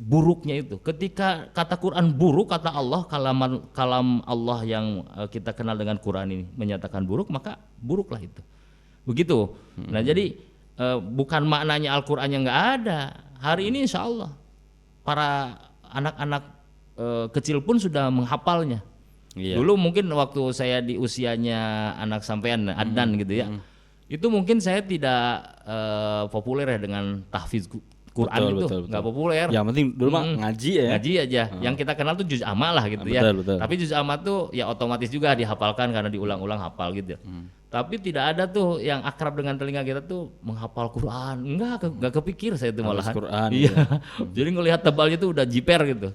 buruknya itu. Ketika kata Quran buruk, kata Allah, kalam Allah yang kita kenal dengan Quran ini menyatakan buruk, maka buruklah itu. Begitu. Nah jadi bukan maknanya Al-Quran yang nggak ada. Hari ini insya Allah para anak-anak kecil pun sudah menghafalnya. Dulu mungkin waktu saya di usianya anak sampean Adnan gitu ya, itu mungkin saya tidak populer ya dengan tahfiz Quran. Betul, nggak populer. Yang penting dulu mah ngaji ya. Ngaji aja. Yang kita kenal tuh juz amma lah gitu ya. Betul. Tapi juz amma tuh ya otomatis juga dihafalkan karena diulang-ulang hafal gitu. Tapi tidak ada tuh yang akrab dengan telinga kita tuh menghafal Quran. Enggak kepikir saya tuh malahan. Quran. Iya. Jadi ngelihat tebalnya tuh udah jiper gitu.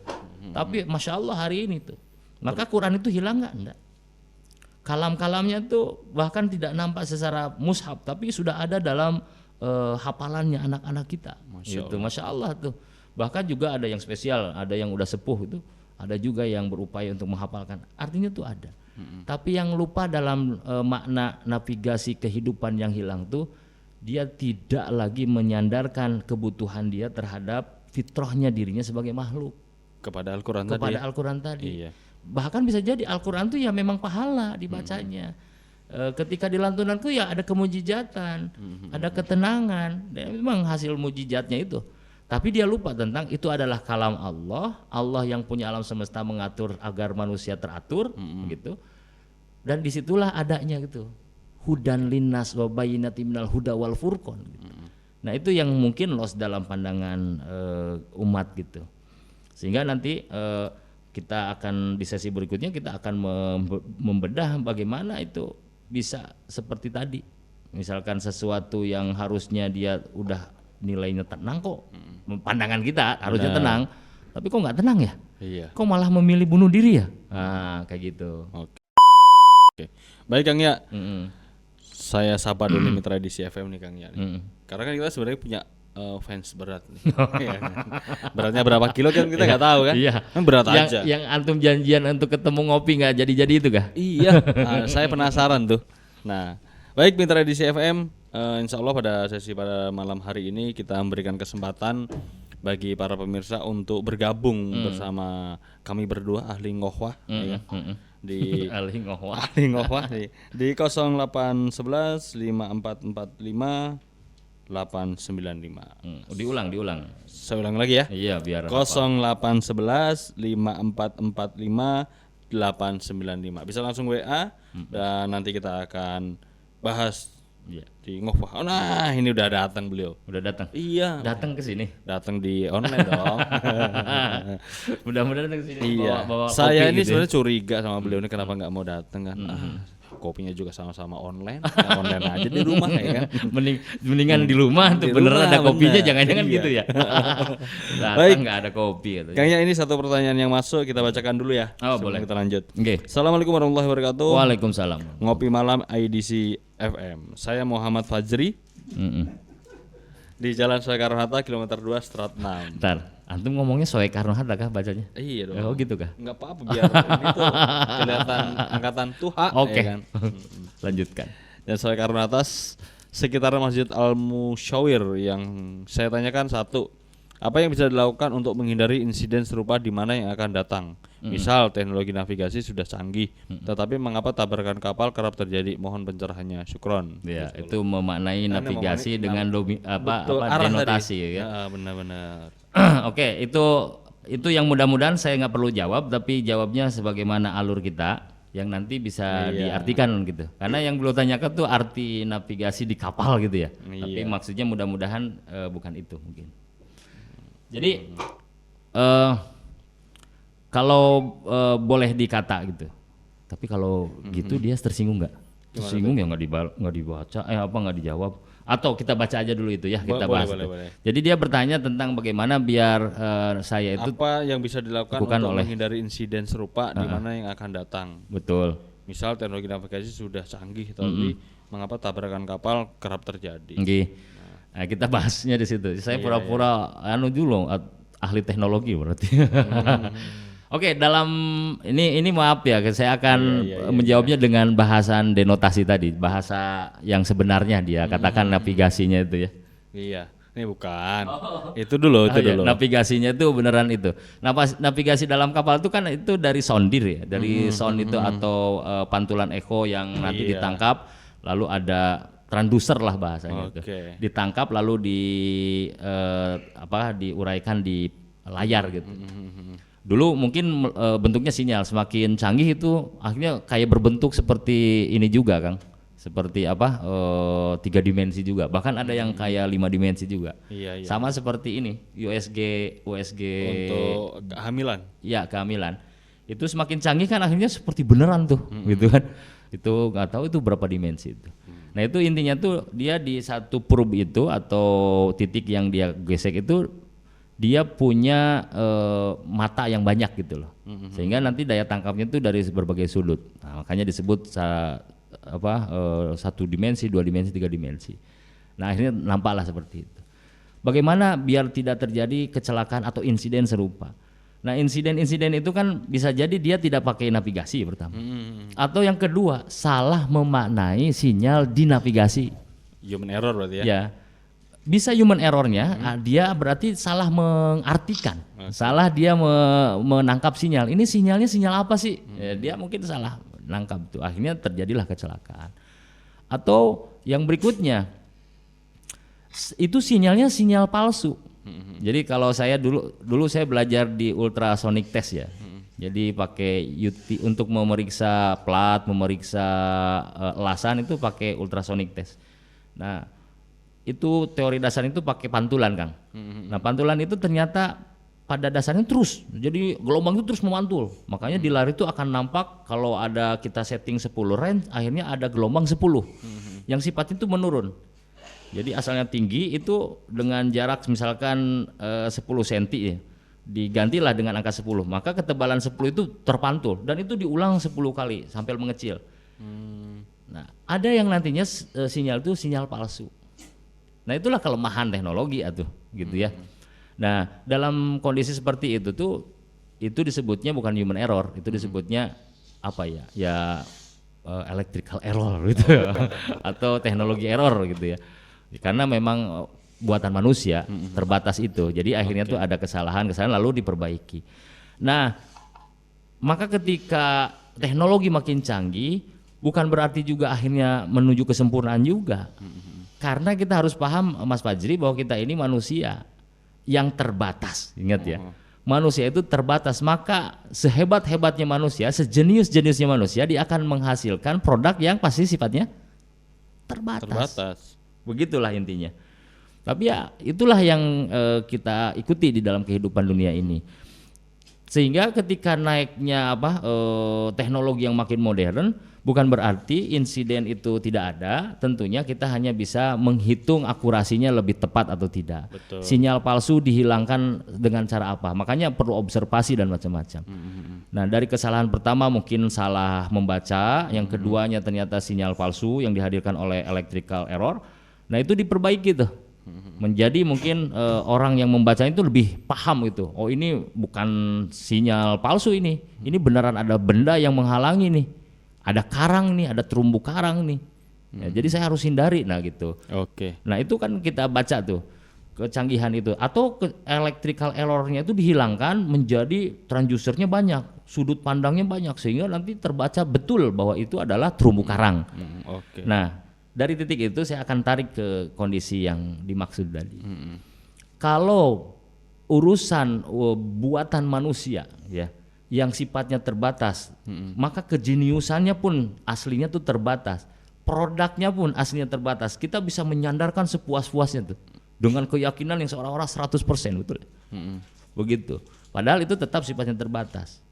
Tapi masya Allah hari ini tuh. Maka Quran itu hilang nggak? Enggak. Kalam-kalamnya tuh bahkan tidak nampak secara mushaf, tapi sudah ada dalam hafalannya anak-anak kita. Masya Allah tuh. Bahkan juga ada yang spesial, ada yang udah sepuh itu, ada juga yang berupaya untuk menghafalkan. Artinya tuh ada. Tapi yang lupa dalam makna navigasi kehidupan yang hilang tuh, dia tidak lagi menyandarkan kebutuhan dia terhadap fitrahnya dirinya sebagai makhluk kepada Al-Quran tadi. Iya. Bahkan bisa jadi Al-Quran tuh ya memang pahala dibacanya. Ketika dilantunanku ya ada kemujizatan, ada ketenangan, dan memang hasil mujizatnya itu. Tapi dia lupa tentang itu adalah kalam Allah, Allah yang punya alam semesta mengatur agar manusia teratur, gitu. Dan disitulah adanya gitu, hudan linnas wa bayyinatin minal huda wal furqan. Gitu. Nah itu yang mungkin lost dalam pandangan umat gitu. Sehingga nanti kita akan di sesi berikutnya kita akan membedah bagaimana itu bisa seperti tadi, misalkan sesuatu yang harusnya dia udah nilainya tenang kok, pandangan kita harusnya tenang, tapi kok nggak tenang ya? Iya. Kok malah memilih bunuh diri ya? Nah kayak gitu. Oke. Baik Kang Ya, saya sapa dulu Mitra Edisi FM nih Kang Ya. Karena kan kita sebenarnya punya fans berat nih. Beratnya berapa kilo kan kita nggak tahu kan? Iya. Kan berat aja. Yang antum janjian untuk ketemu ngopi nggak jadi itu kah? Iya. Saya penasaran tuh. Nah, baik Mitra Edisi FM, insya Allah pada sesi pada malam hari ini kita memberikan kesempatan bagi para pemirsa untuk bergabung bersama kami berdua ahli ngohwah ya kan? Di ahli ngohwah di 0811 5445 895. Diulang. Saya ulang lagi ya. Iya, biar 0811 5445 895. Bisa langsung WA dan nanti kita akan bahas di ngohwah. Oh, nah, ini udah datang beliau. Udah datang. Iya. Datang ke sini. Datang di online dong. Mudah-mudahan datang ke sini. Iya. Bawa Saya kopi ini gitu sebenarnya curiga sama beliau ini kenapa nggak mau datang kan. Kopinya juga sama-sama online, ya online aja di rumah ya kan. Mendingan di rumah tuh beneran ada kopinya, jangan-jangan iya. Gitu ya. Baik, nggak ada kopi gitu. Kayaknya ini satu pertanyaan yang masuk, kita bacakan dulu ya. Boleh. Kita lanjut. Okay. Assalamualaikum warahmatullahi wabarakatuh. Waalaikumsalam. Ngopi malam IDC FM. Saya Muhammad Fajri. Di Jalan Soekarno-Hatta kilometer 2 Strat 6. Bentar, antum ngomongnya Soekarno-Hatta kah bacanya? Iya dong. Oh gitu kah? Enggak apa-apa biar ini tuh kelihatan angkatan tuha. Oke. Ya kan? Lanjutkan. Dan Soekarno-Hatta sekitar Masjid Al-Musyawir. Yang saya tanyakan satu, apa yang bisa dilakukan untuk menghindari insiden serupa di mana yang akan datang? Misal teknologi navigasi sudah canggih, tetapi mengapa tabrakan kapal kerap terjadi? Mohon pencerahannya. Syukron. Ya, itu memaknai navigasi dengan arah denotasi tadi. ya. Benar-benar. Oke, itu yang mudah-mudahan saya nggak perlu jawab, tapi jawabnya sebagaimana alur kita yang nanti bisa diartikan gitu. Karena yang beliau tanyakan tuh arti navigasi di kapal gitu ya. Tapi maksudnya mudah-mudahan bukan itu mungkin. Jadi kalau boleh dikata gitu, tapi kalau gitu dia tersinggung nggak? Tersinggung ya nggak dibaca, nggak dijawab, atau kita baca aja dulu itu ya, kita bahas. Boleh. Jadi dia bertanya tentang bagaimana biar saya itu apa yang bisa dilakukan untuk menghindari insiden serupa di mana yang akan datang. Betul. Misal teknologi navigasi sudah canggih, tapi mengapa tabrakan kapal kerap terjadi? Nah, kita bahasnya di situ. Saya pura-pura dulu ahli teknologi berarti. Oke, dalam ini maaf ya, saya akan menjawabnya dengan bahasan denotasi tadi, bahasa yang sebenarnya dia katakan navigasinya itu ya. Iya. Ini bukan. Itu dulu. Ya, navigasinya itu beneran itu. Navigasi dalam kapal itu kan itu dari sondir ya, dari sound itu atau pantulan echo yang nanti ditangkap, lalu ada transducer lah bahasanya itu. Ditangkap lalu diuraikan di layar gitu. Dulu mungkin bentuknya sinyal, semakin canggih itu akhirnya kayak berbentuk seperti ini juga, Kang. Seperti 3 dimensi juga, bahkan ada yang kayak 5 dimensi juga. Iya. Sama seperti ini USG untuk kehamilan. Ya, kehamilan itu semakin canggih kan akhirnya seperti beneran tuh, gitu kan. Itu nggak tahu itu berapa dimensi itu. Nah itu intinya tuh dia di satu probe itu atau titik yang dia gesek itu dia punya mata yang banyak gitu loh, sehingga nanti daya tangkapnya itu dari berbagai sudut. Nah, makanya disebut 1 dimensi, 2 dimensi, 3 dimensi. Nah akhirnya nampaklah seperti itu. Bagaimana biar tidak terjadi kecelakaan atau insiden serupa? Nah insiden-insiden itu kan bisa jadi dia tidak pakai navigasi pertama, atau yang kedua salah memaknai sinyal di navigasi. Human error berarti ya? Ya, bisa human errornya, dia berarti salah mengartikan, salah dia menangkap sinyal. Ini sinyalnya sinyal apa sih? Ya, dia mungkin salah nangkap tuh, akhirnya terjadilah kecelakaan. Atau yang berikutnya itu sinyalnya sinyal palsu. Jadi kalau saya dulu saya belajar di ultrasonic test ya. Jadi pakai untuk memeriksa plat, memeriksa elasan itu pakai ultrasonic test. Nah itu teori dasar itu pakai pantulan, Kang. Nah pantulan itu ternyata pada dasarnya terus, jadi gelombang itu terus memantul. Makanya di layar itu akan nampak kalau ada kita setting 10 range, akhirnya ada gelombang 10 yang sifatnya itu menurun. Jadi asalnya tinggi itu dengan jarak misalkan 10 cm ya, digantilah dengan angka 10, maka ketebalan 10 itu terpantul dan itu diulang 10 kali sampai mengecil. Nah ada yang nantinya sinyal itu sinyal palsu. Nah itulah kelemahan teknologi atuh gitu ya. Nah dalam kondisi seperti itu tuh itu disebutnya bukan human error, itu disebutnya apa ya? Ya electrical error gitu atau teknologi error gitu ya. Karena memang buatan manusia terbatas itu. Jadi akhirnya tuh ada kesalahan lalu diperbaiki. Nah, maka ketika teknologi makin canggih bukan berarti juga akhirnya menuju kesempurnaan juga. Karena kita harus paham Mas Fajri bahwa kita ini manusia yang terbatas, ingat ya. Manusia itu terbatas, maka sehebat-hebatnya manusia, sejenius-jeniusnya manusia, dia akan menghasilkan produk yang pasti sifatnya terbatas. Begitulah intinya. Tapi ya itulah yang kita ikuti di dalam kehidupan dunia ini. Sehingga ketika naiknya teknologi yang makin modern, bukan berarti insiden itu tidak ada. Tentunya kita hanya bisa menghitung akurasinya lebih tepat atau tidak. Betul. Sinyal palsu dihilangkan dengan cara apa? Makanya perlu observasi dan macam-macam. Nah dari kesalahan pertama mungkin salah membaca, yang keduanya ternyata sinyal palsu yang dihadirkan oleh electrical error. Nah itu diperbaiki tuh. Menjadi mungkin orang yang membaca itu lebih paham gitu. Oh ini bukan sinyal palsu ini beneran ada benda yang menghalangi nih. Ada karang nih, ada terumbu karang nih. Ya, jadi saya harus hindari, nah gitu. Nah itu kan kita baca tuh kecanggihan itu. Atau electrical errornya itu dihilangkan menjadi transducernya banyak, sudut pandangnya banyak sehingga nanti terbaca betul bahwa itu adalah terumbu karang. Nah dari titik itu saya akan tarik ke kondisi yang dimaksud tadi. Kalau urusan buatan manusia ya yang sifatnya terbatas, maka kejeniusannya pun aslinya tuh terbatas. Produknya pun aslinya terbatas. Kita bisa menyandarkan sepuas-puasnya tuh dengan keyakinan yang seolah-olah 100%, betul. Begitu. Padahal itu tetap sifatnya terbatas.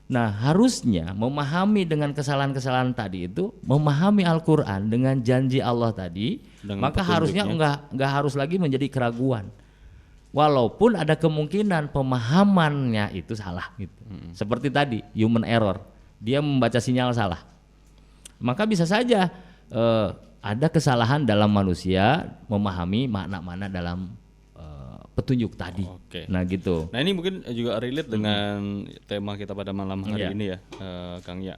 Nah harusnya memahami dengan kesalahan-kesalahan tadi itu, memahami Al-Quran dengan janji Allah tadi, dengan maka harusnya enggak harus lagi menjadi keraguan. Walaupun ada kemungkinan pemahamannya itu salah gitu. Seperti tadi human error, dia membaca sinyal salah. Maka bisa saja ada kesalahan dalam manusia memahami makna-makna dalam petunjuk tadi. Nah gitu. Nah ini mungkin juga relate dengan tema kita pada malam hari ini ya, Kang Ya.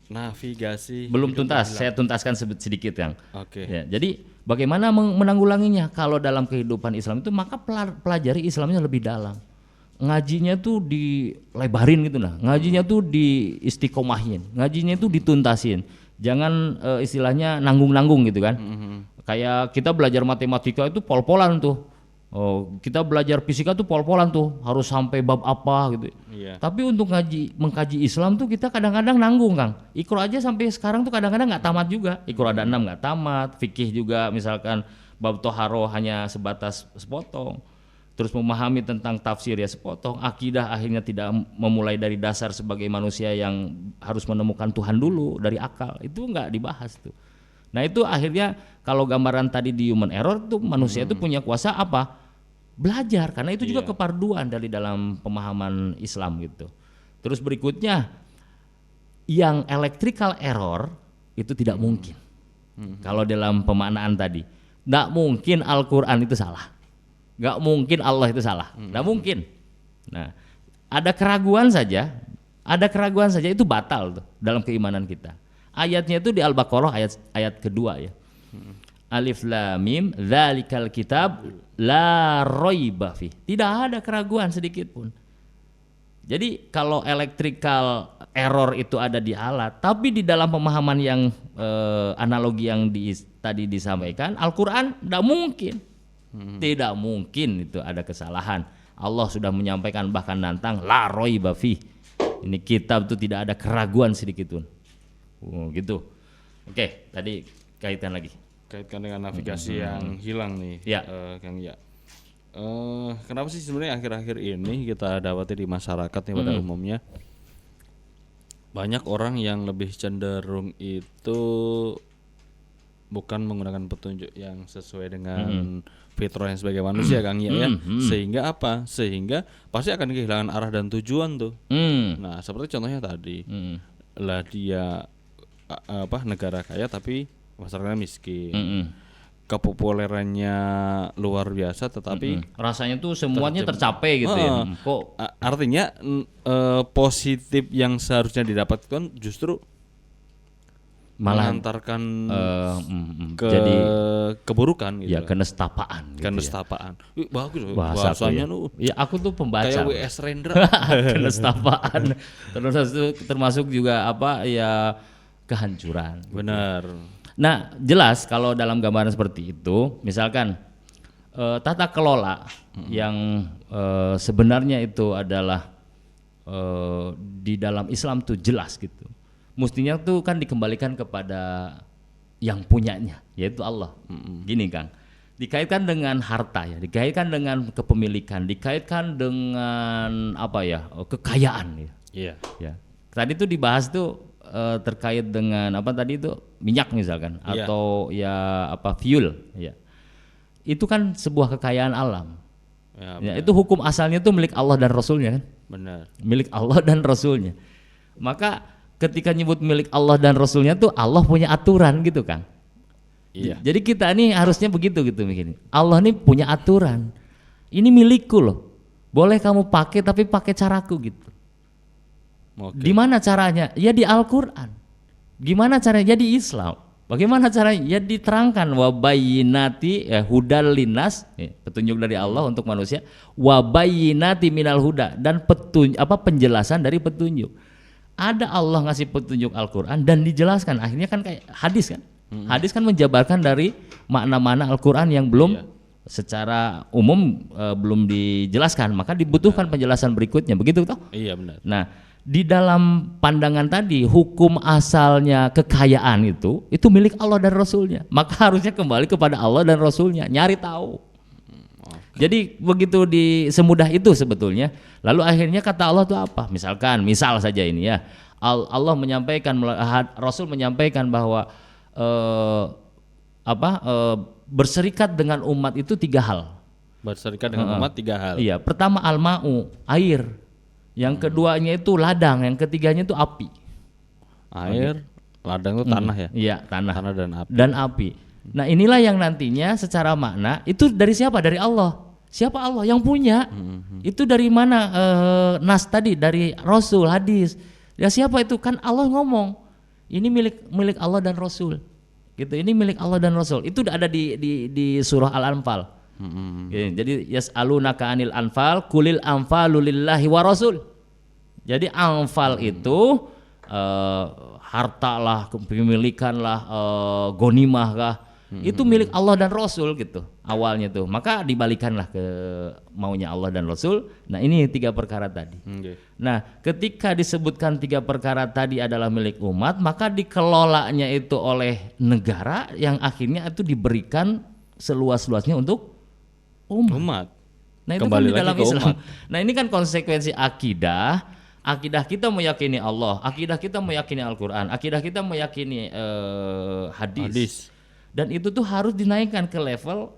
Navigasi. Belum tuntas, saya tuntaskan sedikit Kang. Oke. Ya, jadi bagaimana menanggulanginya? Kalau dalam kehidupan Islam itu maka pelajari Islamnya lebih dalam. Ngajinya tuh dilebarin gitu nah. Ngajinya tuh diistiqomahin. Ngajinya tuh dituntasin. Jangan istilahnya nanggung-nanggung gitu kan. Kayak kita belajar matematika itu pol-polan tuh. Oh, kita belajar fisika tuh pol-polan tuh, harus sampai bab apa gitu. Iya. Tapi untuk mengkaji Islam tuh kita kadang-kadang nanggung Kang. Iqra aja sampai sekarang tuh kadang-kadang nggak tamat juga. Iqra ada 6 nggak tamat, fikih juga misalkan bab toharo hanya sebatas sepotong. Terus memahami tentang tafsir ya sepotong. Akidah akhirnya tidak memulai dari dasar sebagai manusia yang harus menemukan Tuhan dulu dari akal. Itu nggak dibahas tuh. Nah itu akhirnya kalau gambaran tadi di human error tuh manusia itu punya kuasa apa? Belajar, karena itu juga keparduan dari dalam pemahaman Islam gitu. Terus berikutnya yang electrical error itu tidak mungkin. Kalau dalam pemaknaan tadi, nggak mungkin Al-Quran itu salah, nggak mungkin Allah itu salah, nggak mungkin. Nah, ada keraguan saja itu batal tuh dalam keimanan kita. Ayatnya itu di Al-Baqarah ayat kedua ya. Alif lam mim dzalikal kitab la raiba fi. Tidak ada keraguan sedikit pun. Jadi kalau electrical error itu ada di alat, tapi di dalam pemahaman yang analogi yang tadi disampaikan, Al-Qur'an tidak mungkin. Tidak mungkin itu ada kesalahan. Allah sudah menyampaikan bahkan nantang la raiba fi. Ini kitab itu tidak ada keraguan sedikit pun. Gitu. Oke, tadi kaitkan dengan navigasi yang hilang nih, ya. Kang Ya. Kenapa sih sebenarnya akhir-akhir ini kita dapati di masyarakat nih pada umumnya banyak orang yang lebih cenderung itu bukan menggunakan petunjuk yang sesuai dengan fitrah yang sebagai manusia, Kang Ya, sehingga apa? Sehingga pasti akan kehilangan arah dan tujuan tuh. Nah, seperti contohnya tadi, lah dia negara kaya tapi masyarakatnya miskin. Kepopulerannya luar biasa tetapi rasanya tuh semuanya tercapai gitu ya. Kok artinya positif yang seharusnya didapatkan justru malah mengantarkan jadi keburukan gitu. Ya, kenestapaan gitu. Kenestapaan. Bagus bahasanya tuh. Ya aku tuh pembaca. Kayak W.S. Rendra. Kenestapaan. Termasuk juga ya kehancuran. Benar. Nah, jelas kalau dalam gambaran seperti itu, misalkan tata kelola yang sebenarnya itu adalah di dalam Islam tuh jelas gitu. Mestinya tuh kan dikembalikan kepada yang punyanya, yaitu Allah. Gini Kang, dikaitkan dengan harta ya, dikaitkan dengan kepemilikan, dikaitkan dengan kekayaan ya. Iya. Ya. Tadi tuh dibahas tuh terkait dengan tadi itu minyak misalkan atau fuel ya. Itu kan sebuah kekayaan alam. Ya, itu hukum asalnya tuh milik Allah dan Rasulnya kan. Benar. Milik Allah dan Rasulnya. Maka ketika nyebut milik Allah dan Rasulnya tuh Allah punya aturan gitu kan. Iya. Jadi kita nih harusnya begitu gitu begini. Allah nih punya aturan. Ini milikku loh. Boleh kamu pakai tapi pakai caraku gitu. Okay. Gimana caranya? Ya di Al-Quran. Gimana caranya? Ya di Islam. Bagaimana caranya? Ya diterangkan wabayinati hudal linas, petunjuk dari Allah untuk manusia. Wabayinati minal huda, dan penjelasan dari petunjuk. Ada Allah ngasih petunjuk Al-Quran dan dijelaskan. Akhirnya kan kayak hadis kan. Hadis kan menjabarkan dari makna-makna Al-Quran yang belum secara umum belum dijelaskan. Maka dibutuhkan penjelasan berikutnya. Begitu toh? Iya benar. Nah, di dalam pandangan tadi hukum asalnya kekayaan itu milik Allah dan Rasulnya, maka harusnya kembali kepada Allah dan Rasulnya, nyari tahu. Jadi begitu semudah itu sebetulnya. Lalu akhirnya kata Allah itu apa? Misal saja ini ya, Allah menyampaikan, Rasul menyampaikan bahwa berserikat dengan umat itu 3 hal. Berserikat dengan umat 3 hal. Iya, pertama al-ma'u, air. Yang keduanya itu ladang, yang ketiganya itu api. Air, ladang itu tanah ya? Iya, tanah dan api. Nah, inilah yang nantinya secara makna itu dari siapa? Dari Allah. Siapa Allah? Yang punya. Itu dari mana? Nas tadi, dari Rasul, hadis. Ya siapa itu? Kan Allah ngomong. Ini milik Allah dan Rasul. Gitu. Ini milik Allah dan Rasul. Itu ada di surah Al-Anfal. Jadi yas'alunaka 'anil anfal qulil anfalu lillahi wa rasul. Jadi anfal itu harta lah, kepemilikan lah, ghanimah lah. Itu milik Allah dan Rasul gitu awalnya tuh. Maka dibalikanlah ke maunya Allah dan Rasul. Nah, ini 3 perkara tadi. Nah, ketika disebutkan 3 perkara tadi adalah milik umat, maka dikelolanya itu oleh negara yang akhirnya itu diberikan seluas-luasnya untuk umat. Nah, itu Kembali kan di dalam lagi ke Islam. umat. Nah, ini kan konsekuensi akidah. Akidah kita meyakini Allah, akidah kita meyakini Al-Quran, akidah kita meyakini hadis. Dan itu tuh harus dinaikkan ke level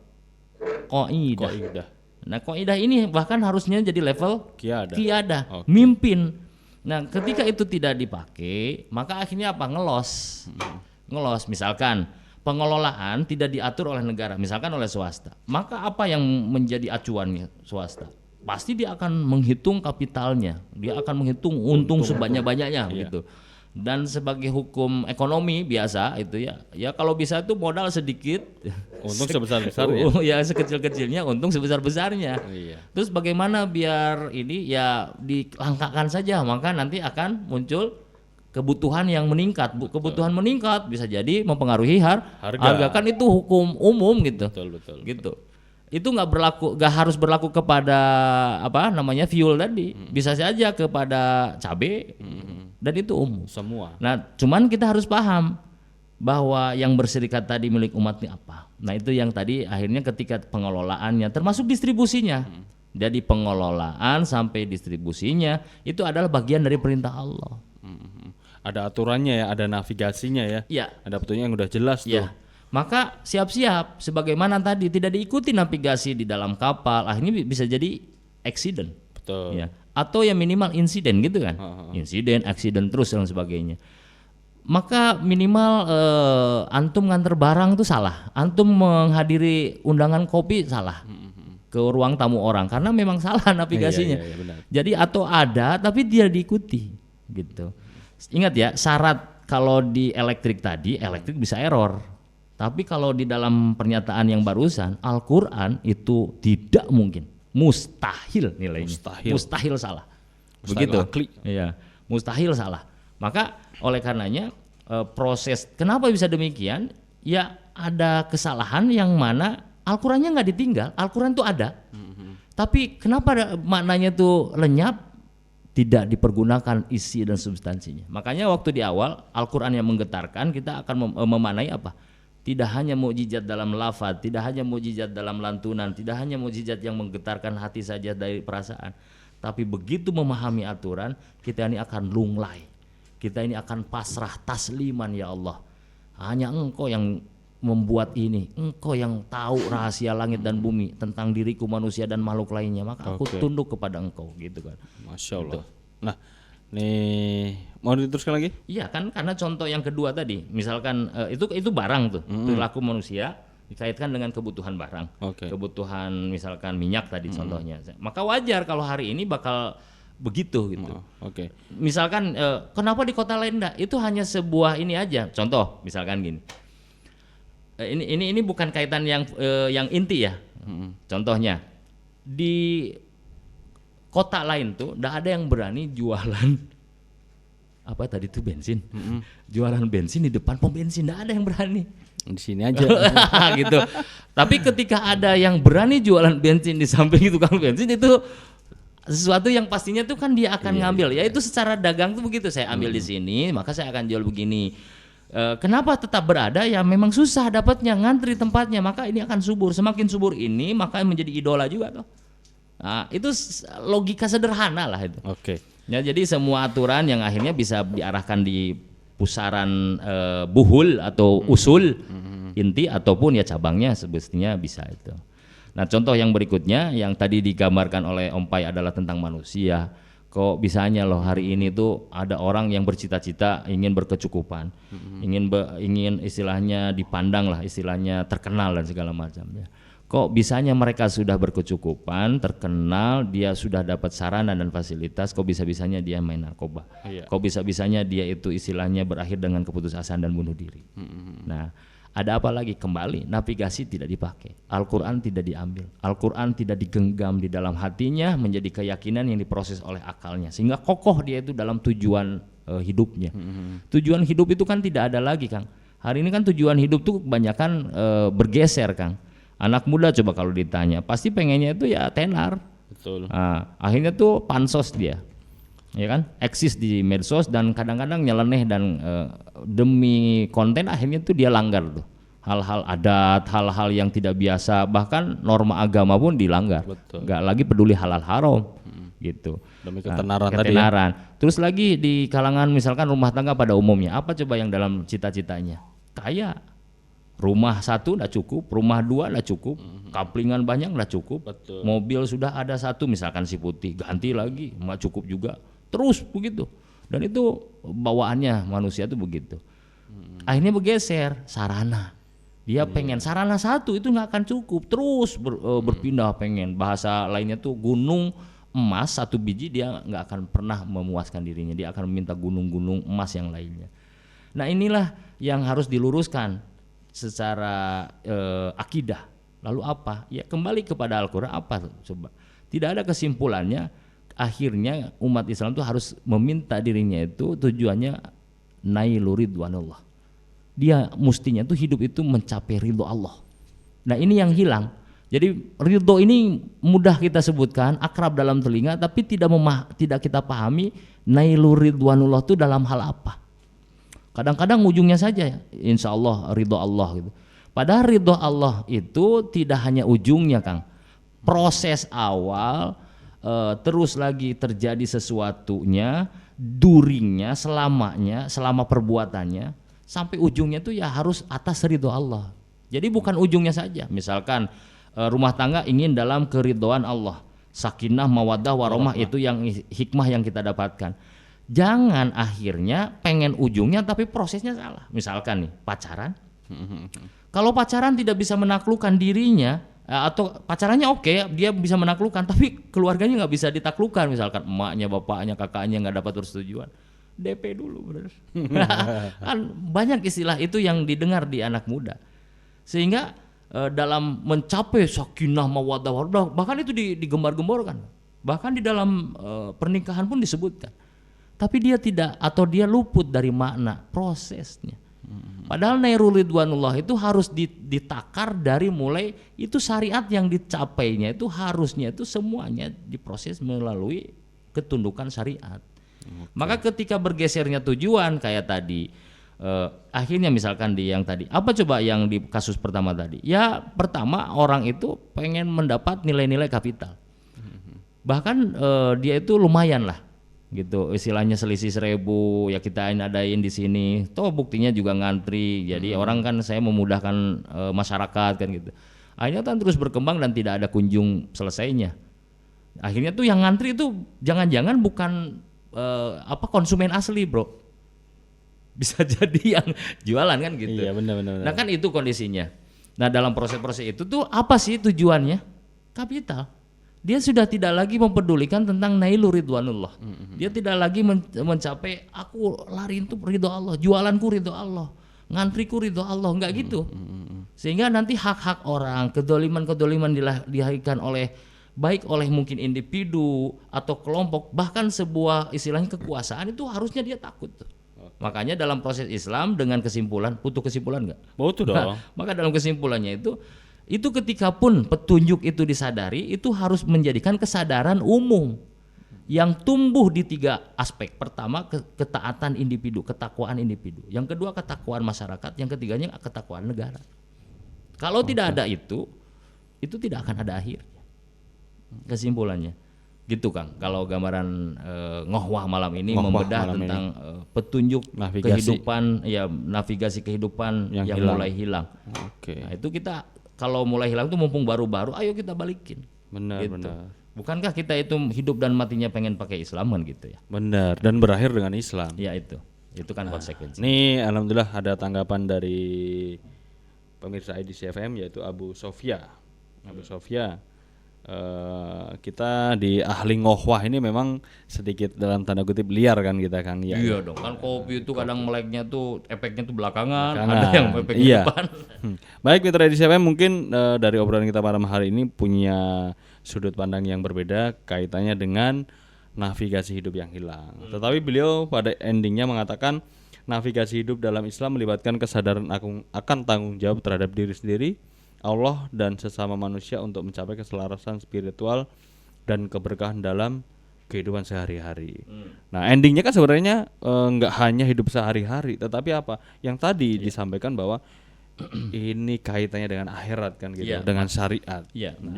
qaidah. Nah, qaidah ini bahkan harusnya jadi level qiyadah, mimpin. Nah, ketika itu tidak dipakai, maka akhirnya apa? Ngelos. Misalkan pengelolaan tidak diatur oleh negara, misalkan oleh swasta. Maka apa yang menjadi acuannya swasta? Pasti dia akan menghitung kapitalnya, dia akan menghitung untung sebanyak-banyaknya gitu. Dan sebagai hukum ekonomi biasa itu ya kalau bisa tuh modal sedikit, untung sebesar-besarnya. Ya sekecil-kecilnya, untung sebesar-besarnya. Terus bagaimana biar ini ya dilangkakan saja, maka nanti akan muncul kebutuhan yang meningkat. Kebutuhan meningkat bisa jadi mempengaruhi harga. Kan itu hukum umum gitu. Betul. Gitu. Itu nggak harus berlaku kepada fuel tadi, bisa saja kepada cabai, dan itu umum semua. Nah, cuman kita harus paham bahwa yang berserikat tadi milik umat ini apa. Nah, itu yang tadi akhirnya ketika pengelolaannya termasuk distribusinya. Jadi pengelolaan sampai distribusinya itu adalah bagian dari perintah Allah. Ada aturannya ya, ada navigasinya ya. Ada petunjuk yang udah jelas tuh. Maka siap-siap sebagaimana tadi tidak diikuti navigasi di dalam kapal, akhirnya bisa jadi accident. Betul. Ya. Atau ya minimal insiden gitu kan. Insiden, accident terus dan sebagainya. Maka minimal antum nganter barang itu salah. Antum menghadiri undangan kopi salah. Ke ruang tamu orang karena memang salah navigasinya. Benar. Jadi atau ada tapi dia diikuti gitu. Ingat ya, syarat kalau di elektrik tadi, elektrik bisa error. Tapi kalau di dalam pernyataan yang barusan, Al-Quran itu tidak mungkin, mustahil nilainya, mustahil salah, begitu. Iya, mustahil salah. Maka oleh karenanya proses kenapa bisa demikian? Ya ada kesalahan yang mana Al-Qurannya nggak ditinggal, Al-Quran itu ada, tapi kenapa maknanya tuh lenyap? Tidak dipergunakan isi dan substansinya. Makanya waktu di awal Al-Quran yang menggetarkan, kita akan memaknai apa? Tidak hanya mukjizat dalam lafaz, tidak hanya mukjizat dalam lantunan, tidak hanya mukjizat yang menggetarkan hati saja dari perasaan, tapi begitu memahami aturan, kita ini akan lunglai, kita ini akan pasrah tasliman, ya Allah. Hanya Engkau yang membuat ini, Engkau yang tahu rahasia langit dan bumi tentang diriku manusia dan makhluk lainnya, maka aku tunduk kepada Engkau, gitu kan. Masya Allah. Gitu. Nah, nih mau diteruskan lagi? Iya kan, karena contoh yang kedua tadi, misalkan itu barang tuh, perilaku manusia dikaitkan dengan kebutuhan barang, kebutuhan misalkan minyak tadi contohnya. Maka wajar kalau hari ini bakal begitu gitu. Misalkan kenapa di kota lain enggak? Itu hanya sebuah ini aja. Contoh, misalkan gini. Ini bukan kaitan yang inti ya. Contohnya di kota lain tuh enggak ada yang berani jualan apa tadi tuh bensin. Jualan bensin di depan pom bensin, enggak ada yang berani. Di sini aja gitu. Tapi ketika ada yang berani jualan bensin di samping tukang bensin, itu sesuatu yang pastinya tuh kan dia akan ngambil. Ya itu secara dagang tuh begitu, saya ambil di sini, maka saya akan jual begini. Kenapa tetap berada? Ya memang susah dapatnya, ngantri tempatnya, maka ini akan subur. Semakin subur ini, maka menjadi idola juga tuh. Nah, itu logika sederhana lah itu. Ya, jadi semua aturan yang akhirnya bisa diarahkan di pusaran buhul atau usul inti ataupun ya cabangnya semestinya bisa itu. Nah, contoh yang berikutnya yang tadi digambarkan oleh Om Pai adalah tentang manusia. Kok bisanya loh hari ini tuh ada orang yang bercita-cita ingin berkecukupan, ingin istilahnya dipandang lah, istilahnya terkenal dan segala macam ya. Kok bisanya mereka sudah berkecukupan, terkenal, dia sudah dapat sarana dan fasilitas, kok bisa-bisanya dia main narkoba? Iya. Kok bisa-bisanya dia itu istilahnya berakhir dengan keputusasaan dan bunuh diri? Nah, ada apa lagi? Kembali, navigasi tidak dipakai, Al-Quran tidak diambil, Al-Quran tidak digenggam di dalam hatinya menjadi keyakinan yang diproses oleh akalnya, sehingga kokoh dia itu dalam tujuan hidupnya. Tujuan hidup itu kan tidak ada lagi, Kang. Hari ini kan tujuan hidup tuh kebanyakan bergeser, Kang. Anak muda coba kalau ditanya pasti pengennya itu ya tenar. Betul. Nah, akhirnya tuh pansos dia, ya kan, eksis di medsos dan kadang-kadang nyeleneh dan demi konten akhirnya tuh dia langgar tuh hal-hal adat, hal-hal yang tidak biasa, bahkan norma agama pun dilanggar. Betul. Nggak lagi peduli halal haram gitu. Demi ketenaran tadi ya. Ketenaran. Terus lagi di kalangan misalkan rumah tangga pada umumnya apa coba yang dalam cita-citanya? Kaya. Rumah satu udah cukup, rumah dua udah cukup, kaplingan banyak udah cukup, Betul. mobil sudah ada satu misalkan si putih, ganti lagi, nggak cukup juga, terus begitu. Dan itu bawaannya manusia tuh begitu. Akhirnya bergeser sarana, dia pengen sarana satu itu nggak akan cukup, terus berpindah pengen, bahasa lainnya tuh gunung emas satu biji dia nggak akan pernah memuaskan dirinya, dia akan meminta gunung-gunung emas yang lainnya. Nah inilah yang harus diluruskan secara akidah. Lalu apa? Ya kembali kepada Al-Quran apa coba? Tidak ada kesimpulannya. Akhirnya umat Islam itu harus meminta dirinya itu tujuannya nailu ridwanullah. Dia mestinya itu hidup itu mencapai ridho Allah. Nah ini yang hilang. Jadi ridho ini mudah kita sebutkan, akrab dalam telinga, tapi tidak kita pahami nailu ridwanullah itu dalam hal apa. Kadang-kadang ujungnya saja insya Allah ridho Allah gitu. Padahal ridho Allah itu tidak hanya ujungnya, Kang. Proses awal, terus lagi terjadi sesuatunya, duringnya, selamanya, selama perbuatannya, sampai ujungnya itu ya harus atas ridho Allah. Jadi bukan ujungnya saja. Misalkan rumah tangga ingin dalam keridhoan Allah, sakinah, mawaddah, warahmah, itu yang hikmah yang kita dapatkan. Jangan akhirnya pengen ujungnya tapi prosesnya salah. Misalkan nih pacaran, kalau pacaran tidak bisa menaklukkan dirinya atau pacarannya oke, dia bisa menaklukkan tapi keluarganya nggak bisa ditaklukkan, misalkan emaknya, bapaknya, kakaknya nggak dapat persetujuan, DP dulu bener. Kan banyak istilah itu yang didengar di anak muda, sehingga dalam mencapai sakinah mawaddah warahmah bahkan itu digembar-gemborkan, bahkan di dalam pernikahan pun disebutkan. Tapi dia tidak atau dia luput dari makna prosesnya. Padahal nairul ridwanullah itu harus ditakar dari mulai itu syariat yang dicapainya itu harusnya itu semuanya diproses melalui ketundukan syariat. Maka ketika bergesernya tujuan kayak tadi akhirnya misalkan di yang tadi apa coba yang di kasus pertama tadi? Ya pertama orang itu pengen mendapat nilai-nilai kapital. Bahkan dia itu lumayan lah. Gitu istilahnya selisih 1.000 ya kita adain di sini toh buktinya juga ngantri jadi orang kan saya memudahkan masyarakat kan gitu akhirnya kan terus berkembang dan tidak ada kunjung selesainya akhirnya tuh yang ngantri itu jangan-jangan bukan konsumen asli bro bisa jadi yang jualan kan gitu. Iya benar. Nah kan itu kondisinya. Nah dalam proses-proses itu tuh apa sih tujuannya? Kapital. Dia sudah tidak lagi mempedulikan tentang nailu ridwanullah. Dia tidak lagi mencapai aku lari itu ridho Allah, jualanku ridho Allah, ngantriku ridho Allah, enggak gitu. Sehingga nanti hak-hak orang, kedoliman-kedoliman dilahirkan oleh baik oleh mungkin individu atau kelompok, bahkan sebuah istilahnya kekuasaan itu harusnya dia takut tuh. Makanya dalam proses Islam dengan kesimpulan, butuh kesimpulan enggak? Butuh dong. Maka dalam kesimpulannya itu ketika pun petunjuk itu disadari itu harus menjadikan kesadaran umum yang tumbuh di 3 aspek. Pertama ketaatan individu, ketakwaan individu. Yang kedua ketakwaan masyarakat, yang ketiganya ketakwaan negara. Kalau tidak ada itu tidak akan ada akhir. Kesimpulannya. Gitu Kang. Kalau gambaran ngohwah malam ini membedah tentang petunjuk navigasi. Kehidupan ya navigasi kehidupan yang mulai hilang. Nah, itu kita kalau mulai hilang tuh mumpung baru-baru, ayo kita balikin. Benar. Bukankah kita itu hidup dan matinya pengen pakai Islam kan gitu ya? Benar. Dan berakhir dengan Islam. Ya itu kan konsekuensi. Nih, alhamdulillah ada tanggapan dari pemirsa IDC FM yaitu Abu Sofia. Abu Sofya. Kita di ahli ngohwah ini memang sedikit dalam tanda kutip liar kan kita Kang ya. Iya dong, kan kopi itu kadang meleknya tuh efeknya tuh belakangan, ada yang efeknya iya. depan. Baik Mitra Edisi FM, mungkin dari obrolan kita malam hari ini punya sudut pandang yang berbeda kaitannya dengan navigasi hidup yang hilang. Tetapi beliau pada endingnya mengatakan navigasi hidup dalam Islam melibatkan kesadaran akan tanggung jawab terhadap diri sendiri, Allah dan sesama manusia untuk mencapai keselarasan spiritual dan keberkahan dalam kehidupan sehari-hari. Nah, endingnya kan sebenarnya nggak hanya hidup sehari-hari, tetapi apa? Yang tadi disampaikan bahwa ini kaitannya dengan akhirat kan gitu, dengan syariat. Iya, Nah,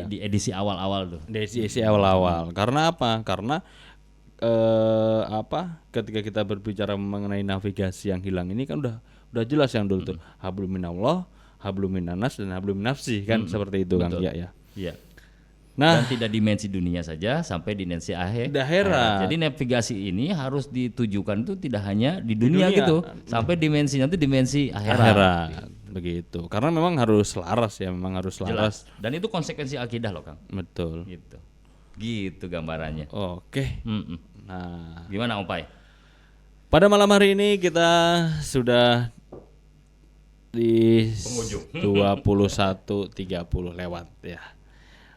di edisi awal-awal tuh. Di edisi awal-awal. Karena apa? Karena ketika kita berbicara mengenai navigasi yang hilang ini kan udah jelas yang dulu tuh hablum minallah, hablum minanas dan hablum minafsi kan seperti itu kan ya. Iya. Nah, Dan tidak dimensi dunia saja sampai dimensi akhirat. Jadi navigasi ini harus ditujukan itu tidak hanya di dunia gitu, sampai dimensinya itu dimensi akhirat. Begitu. Karena memang harus selaras ya, memang harus selaras. Jelas. Dan itu konsekuensi akidah loh, Kang. Betul. Gitu gambarannya. Oke. Mm-mm. Nah, Gimana Om Pai? pada malam hari ini kita sudah di 21.30 lewat ya.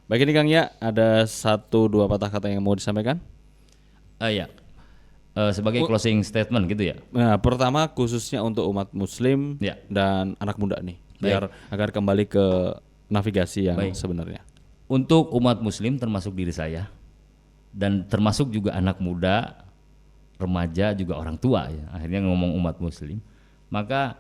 Baik ini Kang ya, ada 1-2 patah kata yang mau disampaikan? Ya. Sebagai closing statement gitu ya. Nah, pertama khususnya untuk umat muslim dan anak muda nih, biar agar kembali ke navigasi yang sebenarnya. Untuk umat muslim termasuk diri saya dan termasuk juga anak muda, remaja juga orang tua ya. Akhirnya ngomong umat muslim, maka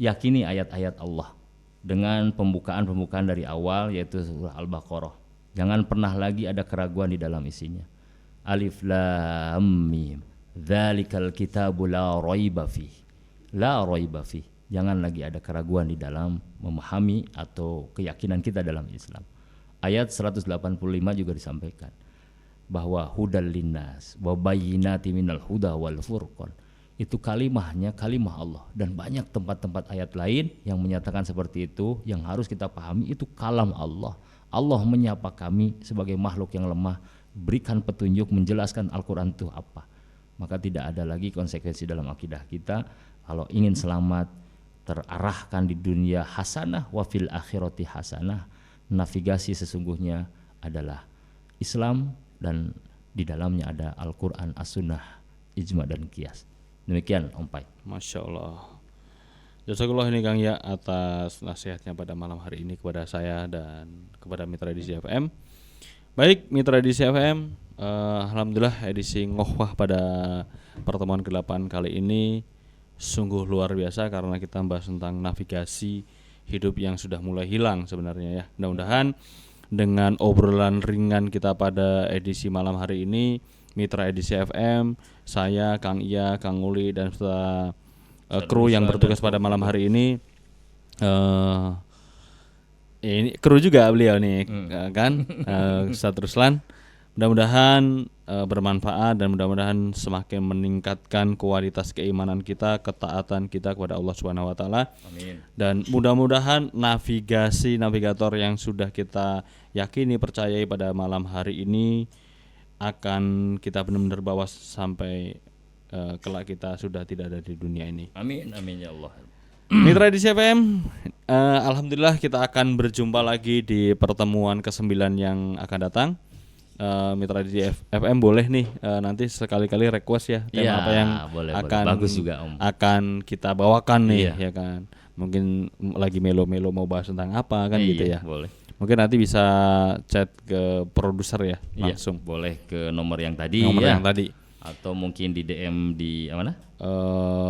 yakini ayat-ayat Allah dengan pembukaan dari awal yaitu surah Al-Baqarah. Jangan pernah lagi ada keraguan di dalam isinya. Alif Lam Mim. Dzalikal kitabu la raiba fi. La raiba fi. Jangan lagi ada keraguan di dalam memahami atau keyakinan kita dalam Islam. Ayat 185 juga disampaikan bahwa hudal linnas wa bayyinati minal huda wal furqan. Itu kalimahnya kalimah Allah, dan banyak tempat-tempat ayat lain yang menyatakan seperti itu. Yang harus kita pahami itu kalam Allah. Allah menyapa kami sebagai makhluk yang lemah, berikan petunjuk, menjelaskan Al-Quran itu apa. Maka tidak ada lagi konsekuensi dalam akidah kita. Kalau ingin selamat, terarahkan di dunia hasanah wa fil akhirati hasanah. Navigasi sesungguhnya adalah Islam dan di dalamnya ada Al-Quran, As-Sunnah, Ijma dan Qiyas. Demikian Om Pai. Masya Allah. Jazakallah ini Kang ya atas nasihatnya pada malam hari ini kepada saya dan kepada Mitra Edisi FM. Baik Mitra Edisi FM, alhamdulillah edisi ngohwah pada pertemuan ke-8 kali ini sungguh luar biasa karena kita membahas tentang navigasi hidup yang sudah mulai hilang sebenarnya ya. Mudah-mudahan dengan obrolan ringan kita pada edisi malam hari ini, Mitra Edisi FM, saya, Kang Iya, Kang Uli dan serta kru yang bertugas pada malam hari ini, ini kru juga beliau nih, kan, Ustadz Ruslan. Mudah-mudahan bermanfaat dan mudah-mudahan semakin meningkatkan kualitas keimanan kita, ketaatan kita kepada Allah Subhanahu wa taala. Amin. Dan mudah-mudahan navigator yang sudah kita yakini percayai pada malam hari ini akan kita benar-benar bawa sampai kelak kita sudah tidak ada di dunia ini. Amin, amin ya Allah. Mitra Edisi FM, alhamdulillah kita akan berjumpa lagi di pertemuan ke-9 yang akan datang. Mitra Edisi FM boleh nih nanti sekali-kali request ya tema apa yang akan bagus juga, Om. akan kita bawakan nih ya kan. Mungkin lagi melo-melo mau bahas tentang apa kan gitu ya. Boleh. Mungkin nanti bisa chat ke produser ya langsung. Boleh ke nomor yang tadi yang tadi. Atau mungkin di DM di mana?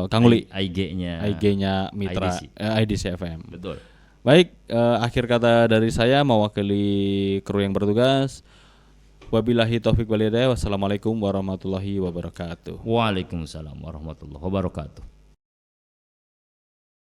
Kang Uli. IG-nya Mitra Edisi FM. Betul. Baik, akhir kata dari saya mewakili kru yang bertugas. Wabillahi taufiq wal hidayah. Wassalamualaikum warahmatullahi wabarakatuh. Waalaikumsalam warahmatullahi wabarakatuh.